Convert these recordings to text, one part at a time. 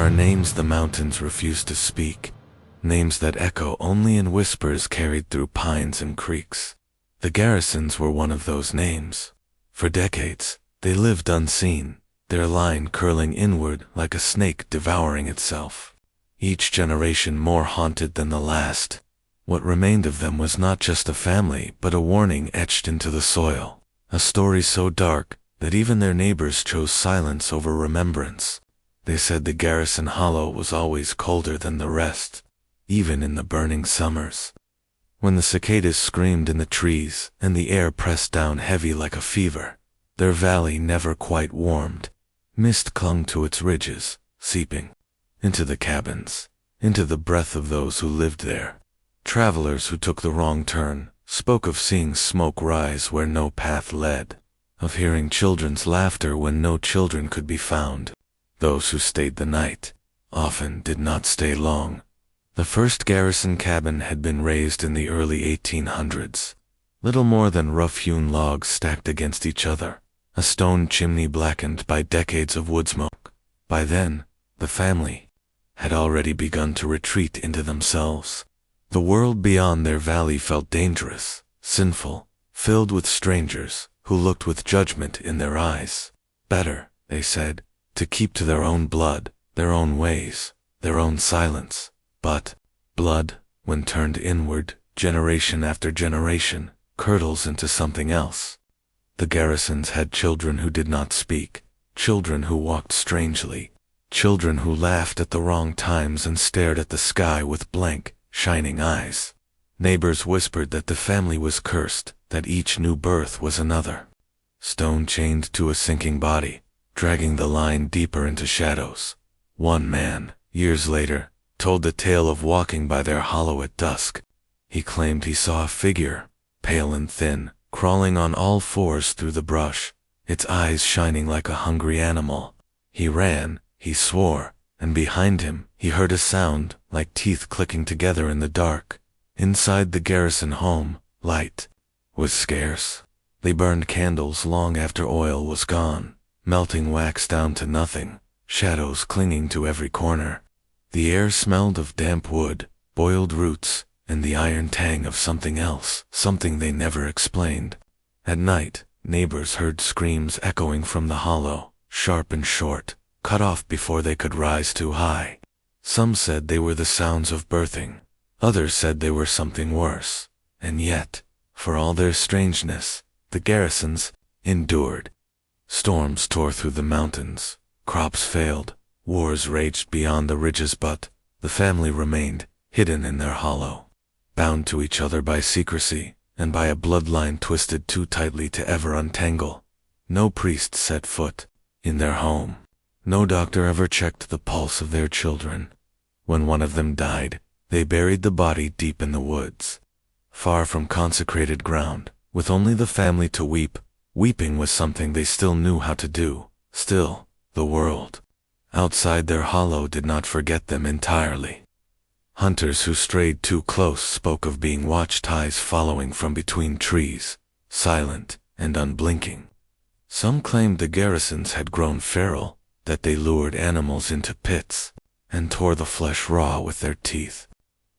are names the mountains refuse to speak, names that echo only in whispers carried through pines and creeks. The Garrisons were one of those names. For decades, they lived unseen, their line curling inward like a snake devouring itself. Each generation more haunted than the last. What remained of them was not just a family, but a warning etched into the soil. A story so dark that even their neighbors chose silence over remembrance. They said the Garrison Hollow was always colder than the rest, even in the burning summers. When the cicadas screamed in the trees and the air pressed down heavy like a fever, their valley never quite warmed. Mist clung to its ridges, seeping into the cabins, into the breath of those who lived there. Travelers who took the wrong turn spoke of seeing smoke rise where no path led, of hearing children's laughter when no children could be found. Those who stayed the night often did not stay long. The first garrison cabin had been raised in the early 1800s. Little more than rough-hewn logs stacked against each other, a stone chimney blackened by decades of wood smoke. By then, the family had already begun to retreat into themselves. The world beyond their valley felt dangerous, sinful, filled with strangers who looked with judgment in their eyes. Better, they said, to keep to their own blood, their own ways, their own silence. But blood, when turned inward, generation after generation, curdles into something else. The Garrisons had children who did not speak, children who walked strangely, children who laughed at the wrong times and stared at the sky with blank, shining eyes. Neighbors whispered that the family was cursed, that each new birth was another stone chained to a sinking body, dragging the line deeper into shadows. One man, years later, told the tale of walking by their hollow at dusk. He claimed he saw a figure, pale and thin, crawling on all fours through the brush, its eyes shining like a hungry animal. He ran, he swore, and behind him he heard a sound like teeth clicking together in the dark. Inside the Garrison home, light was scarce. They burned candles long after oil was gone, melting wax down to nothing, shadows clinging to every corner. The air smelled of damp wood, boiled roots, and the iron tang of something else, something they never explained. At night, neighbors heard screams echoing from the hollow, sharp and short, cut off before they could rise too high. Some said they were the sounds of birthing. Others said they were something worse. And yet, for all their strangeness, the Garrisons endured. Storms tore through the mountains, crops failed, wars raged beyond the ridges, but the family remained hidden in their hollow, bound to each other by secrecy and by a bloodline twisted too tightly to ever untangle. No priest set foot in their home. No doctor ever checked the pulse of their children. When one of them died, they buried the body deep in the woods, far from consecrated ground, with only the family to weep. Weeping was something they still knew how to do. Still, the world outside their hollow did not forget them entirely. Hunters who strayed too close spoke of being watched, eyes following from between trees, silent and unblinking. Some claimed the Garrisons had grown feral, that they lured animals into pits and tore the flesh raw with their teeth.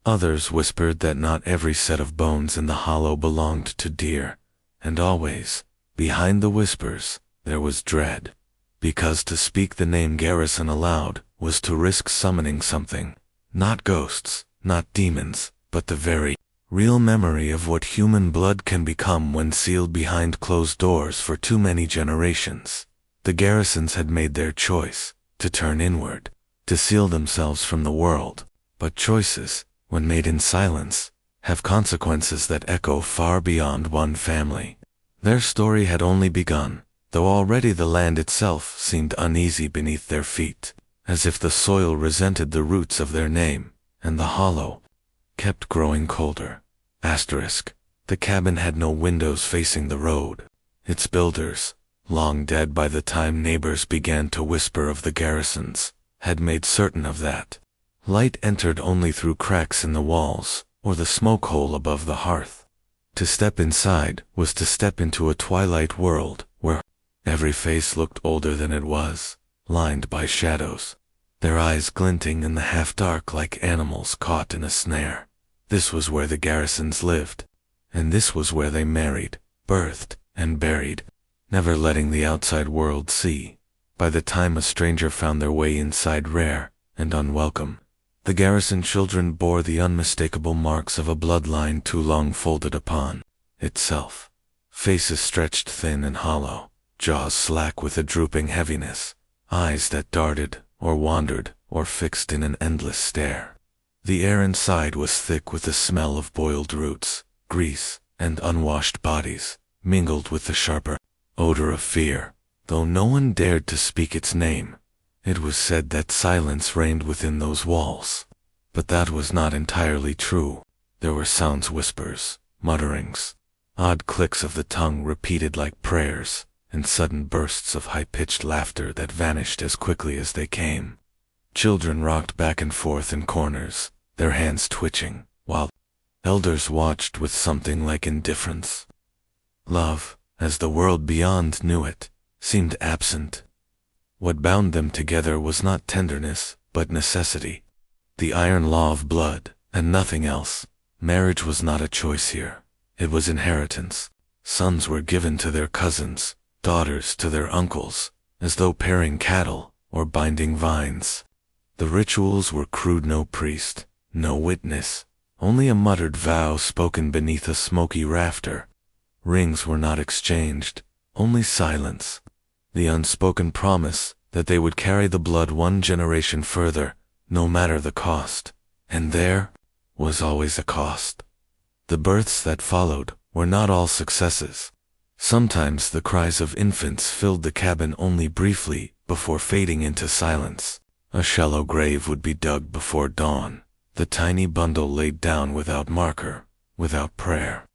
Others whispered that not every set of bones in the hollow belonged to deer, and always, behind the whispers, there was dread. Because to speak the name Garrison aloud was to risk summoning something, not ghosts, not demons, but the very real memory of what human blood can become when sealed behind closed doors for too many generations. The Garrisons had made their choice, to turn inward, to seal themselves from the world. But choices, when made in silence, have consequences that echo far beyond one family. Their story had only begun, though already the land itself seemed uneasy beneath their feet, as if the soil resented the roots of their name, and the hollow kept growing colder. The cabin had no windows facing the road. Its builders, long dead by the time neighbors began to whisper of the Garrisons, had made certain of that. Light entered only through cracks in the walls, or the smoke hole above the hearth. To step inside was to step into a twilight world, where every face looked older than it was, lined by shadows. their eyes glinting in the half-dark like animals caught in a snare. This was where the Garrisons lived, and this was where they married, birthed, and buried, never letting the outside world see. By the time a stranger found their way inside, rare and unwelcome, the Garrison children bore the unmistakable marks of a bloodline too long folded upon itself. Faces stretched thin and hollow, jaws slack with a drooping heaviness, eyes that darted or wandered or fixed in an endless stare. The air inside was thick with the smell of boiled roots, grease, and unwashed bodies, mingled with the sharper odor of fear. Though no one dared to speak its name, it was said that silence reigned within those walls. But that was not entirely true. There were sounds, whispers, mutterings, odd clicks of the tongue repeated like prayers, and sudden bursts of high-pitched laughter that vanished as quickly as they came. Children rocked back and forth in corners, their hands twitching, while elders watched with something like indifference. Love, as the world beyond knew it, seemed absent. What bound them together was not tenderness, but necessity. The iron law of blood, and nothing else. Marriage was not a choice here. It was inheritance. Sons were given to their cousins, daughters to their uncles, as though pairing cattle or binding vines. The rituals were crude: no priest, no witness, only a muttered vow spoken beneath a smoky rafter. Rings were not exchanged, only silence. The unspoken promise that they would carry the blood one generation further, no matter the cost. And there was always a cost. The births that followed were not all successes. Sometimes the cries of infants filled the cabin only briefly before fading into silence. A shallow grave would be dug before dawn, the tiny bundle laid down without marker, without prayer.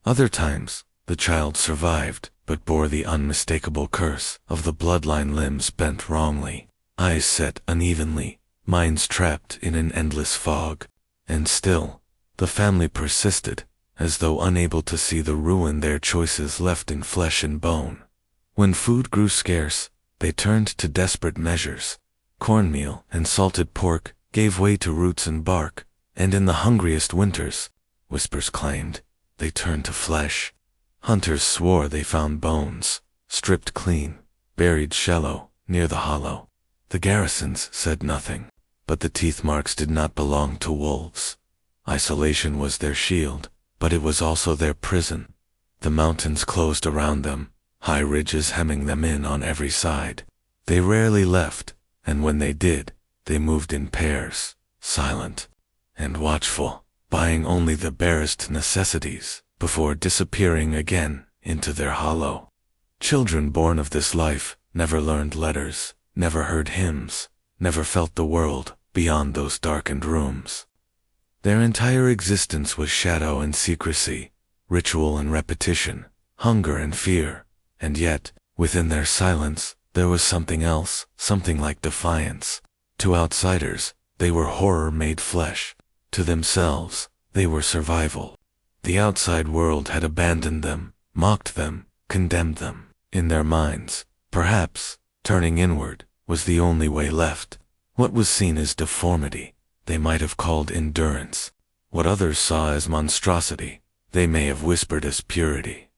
Other times, the child survived, but bore the unmistakable curse of the bloodline: limbs bent wrongly, eyes set unevenly, minds trapped in an endless fog. And still, the family persisted, as though unable to see the ruin their choices left in flesh and bone. When food grew scarce, they turned to desperate measures. Cornmeal and salted pork gave way to roots and bark, and in the hungriest winters, whispers claimed, they turned to flesh. Hunters swore they found bones, stripped clean, buried shallow, near the hollow. The Garrisons said nothing, but the teeth marks did not belong to wolves. Isolation was their shield, but it was also their prison. The mountains closed around them, high ridges hemming them in on every side. They rarely left, and when they did, they moved in pairs, silent and watchful, buying only the barest necessities before disappearing again into their hollow. Children born of this life never learned letters, never heard hymns, never felt the world beyond those darkened rooms. Their entire existence was shadow and secrecy, ritual and repetition, hunger and fear, and yet, within their silence, there was something else, something like defiance. To outsiders, they were horror made flesh. To themselves, they were survival. The outside world had abandoned them, mocked them, condemned them. In their minds, perhaps, turning inward was the only way left. What was seen as deformity, they might have called endurance. What others saw as monstrosity, they may have whispered as purity.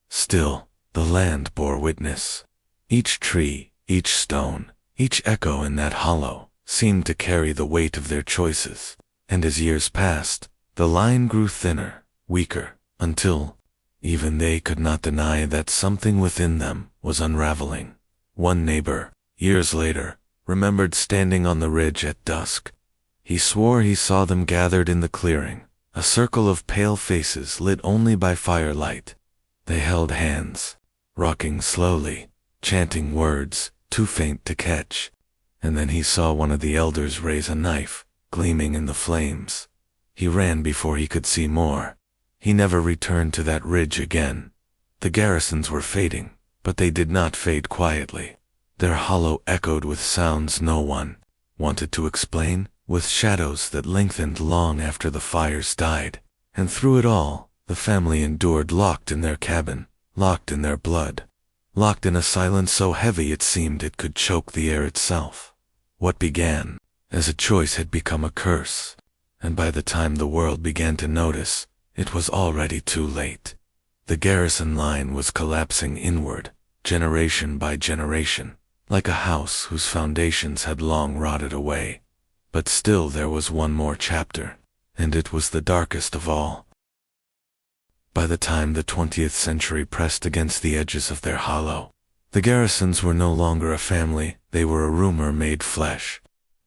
Still, the land bore witness. Each tree, each stone, each echo in that hollow seemed to carry the weight of their choices. And as years passed, the line grew thinner, weaker, until even they could not deny that something within them was unraveling. One neighbor, years later, remembered standing on the ridge at dusk. He swore he saw them gathered in the clearing, a circle of pale faces lit only by firelight. They held hands, rocking slowly, chanting words too faint to catch. And then he saw one of the elders raise a knife, gleaming in the flames. He ran before he could see more. He never returned to that ridge again. The Garrisons were fading, but they did not fade quietly. Their hollow echoed with sounds no one wanted to explain, with shadows that lengthened long after the fires died. And through it all, the family endured, locked in their cabin, locked in their blood, locked in a silence so heavy it seemed it could choke the air itself. What began as a choice had become a curse. And by the time the world began to notice, it was already too late. The Garrison Line was collapsing inward, generation by generation, like a house whose foundations had long rotted away. But still there was one more chapter, and it was the darkest of all. By the time the 20th century pressed against the edges of their hollow, the Garrisons were no longer a family, they were a rumor made flesh.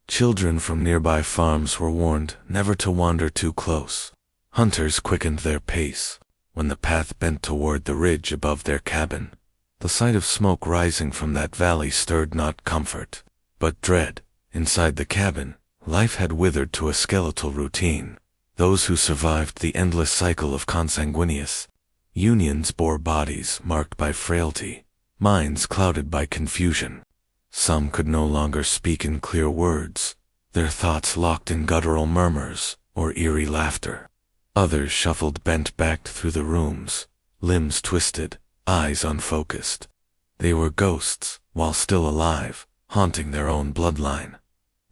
Children from nearby farms were warned never to wander too close. Hunters quickened their pace when the path bent toward the ridge above their cabin. The sight of smoke rising from that valley stirred not comfort, but dread. Inside the cabin, life had withered to a skeletal routine. Those who survived the endless cycle of consanguineous unions bore bodies marked by frailty, minds clouded by confusion. Some could no longer speak in clear words, their thoughts locked in guttural murmurs or eerie laughter. Others shuffled bent-backed through the rooms, limbs twisted, eyes unfocused. They were ghosts, while still alive, haunting their own bloodline.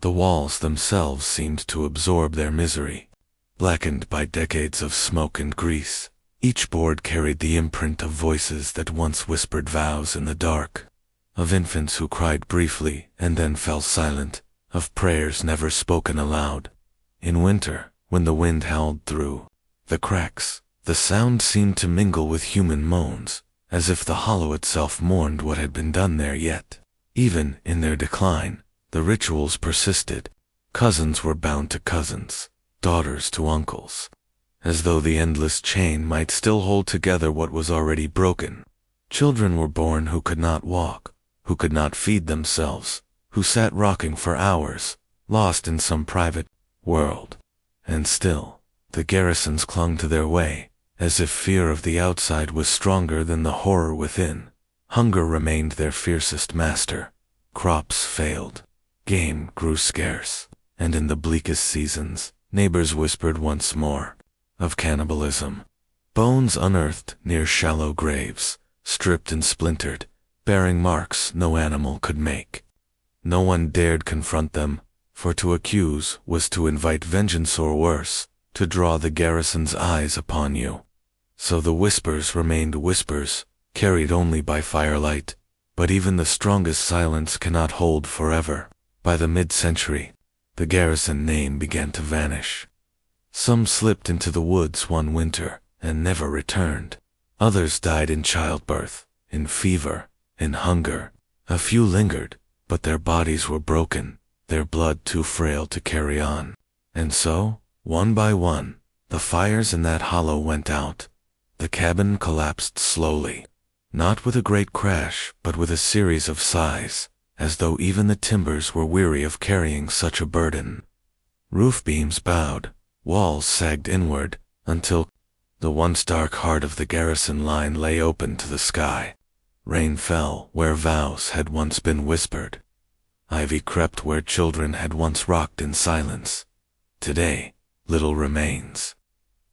The walls themselves seemed to absorb their misery. Blackened by decades of smoke and grease, each board carried the imprint of voices that once whispered vows in the dark, of infants who cried briefly and then fell silent, of prayers never spoken aloud. In winter, when the wind howled through the cracks, the sound seemed to mingle with human moans, as if the hollow itself mourned what had been done there. Yet, even in their decline, the rituals persisted. Cousins were bound to cousins, daughters to uncles, as though the endless chain might still hold together what was already broken. Children were born who could not walk, who could not feed themselves, who sat rocking for hours, lost in some private world. And still, the Garrisons clung to their way, as if fear of the outside was stronger than the horror within. Hunger remained their fiercest master. Crops failed. Game grew scarce. And in the bleakest seasons, neighbors whispered once more of cannibalism. Bones unearthed near shallow graves, stripped and splintered, bearing marks no animal could make. No one dared confront them, for to accuse was to invite vengeance, or worse, to draw the Garrison's eyes upon you. So the whispers remained whispers, carried only by firelight. But even the strongest silence cannot hold forever. By the mid-century, the Garrison name began to vanish. Some slipped into the woods one winter and never returned. Others died in childbirth, in fever, in hunger. A few lingered, but their bodies were broken, their blood too frail to carry on. And so, one by one, the fires in that hollow went out. The cabin collapsed slowly, not with a great crash, but with a series of sighs, as though even the timbers were weary of carrying such a burden. Roof beams bowed, walls sagged inward, until the once dark heart of the Garrison Line lay open to the sky. Rain fell where vows had once been whispered. Ivy crept where children had once rocked in silence. Today, little remains.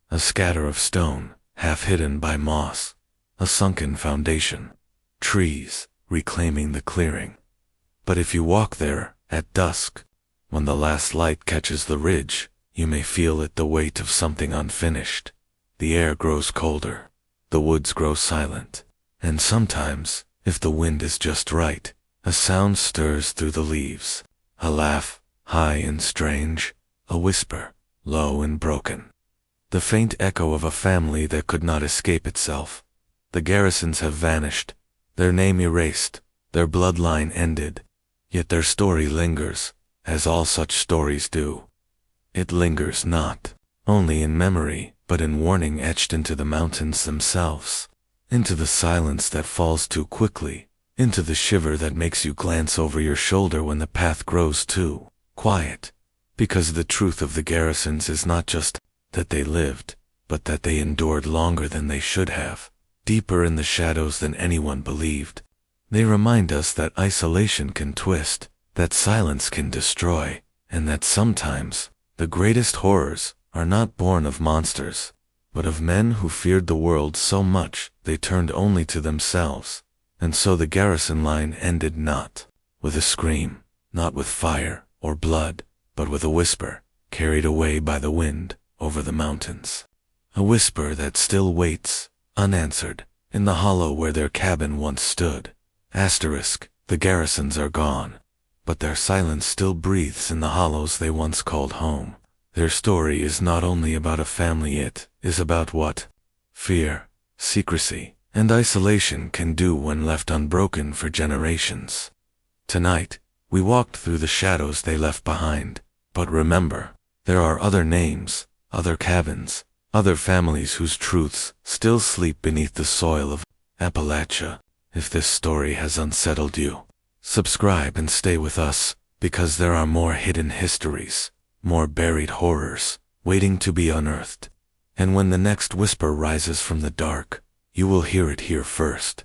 A scatter of stone, half hidden by moss. A sunken foundation. Trees, reclaiming the clearing. But if you walk there, at dusk, when the last light catches the ridge, you may feel it, the weight of something unfinished. The air grows colder. The woods grow silent. And sometimes, if the wind is just right, a sound stirs through the leaves. A laugh, high and strange. A whisper, low and broken. The faint echo of a family that could not escape itself. The Garrisons have vanished, their name erased, their bloodline ended. Yet their story lingers, as all such stories do. It lingers not only in memory, but in warning etched into the mountains themselves, into the silence that falls too quickly, into the shiver that makes you glance over your shoulder when the path grows too quiet. Because the truth of the Garrisons is not just that they lived, but that they endured longer than they should have, deeper in the shadows than anyone believed. They remind us that isolation can twist, that silence can destroy, and that sometimes the greatest horrors are not born of monsters, but of men who feared the world so much they turned only to themselves. And so the Garrison Line ended not with a scream, not with fire or blood, but with a whisper, carried away by the wind, over the mountains. A whisper that still waits, unanswered, in the hollow where their cabin once stood. The Garrisons are gone, but their silence still breathes in the hollows they once called home. Their story is not only about a family, it is about what fear, secrecy, and isolation can do when left unbroken for generations. Tonight, we walked through the shadows they left behind, but remember, there are other names, other cabins, other families whose truths still sleep beneath the soil of Appalachia. If this story has unsettled you, subscribe and stay with us, because there are more hidden histories, more buried horrors, waiting to be unearthed. And when the next whisper rises from the dark, you will hear it here first.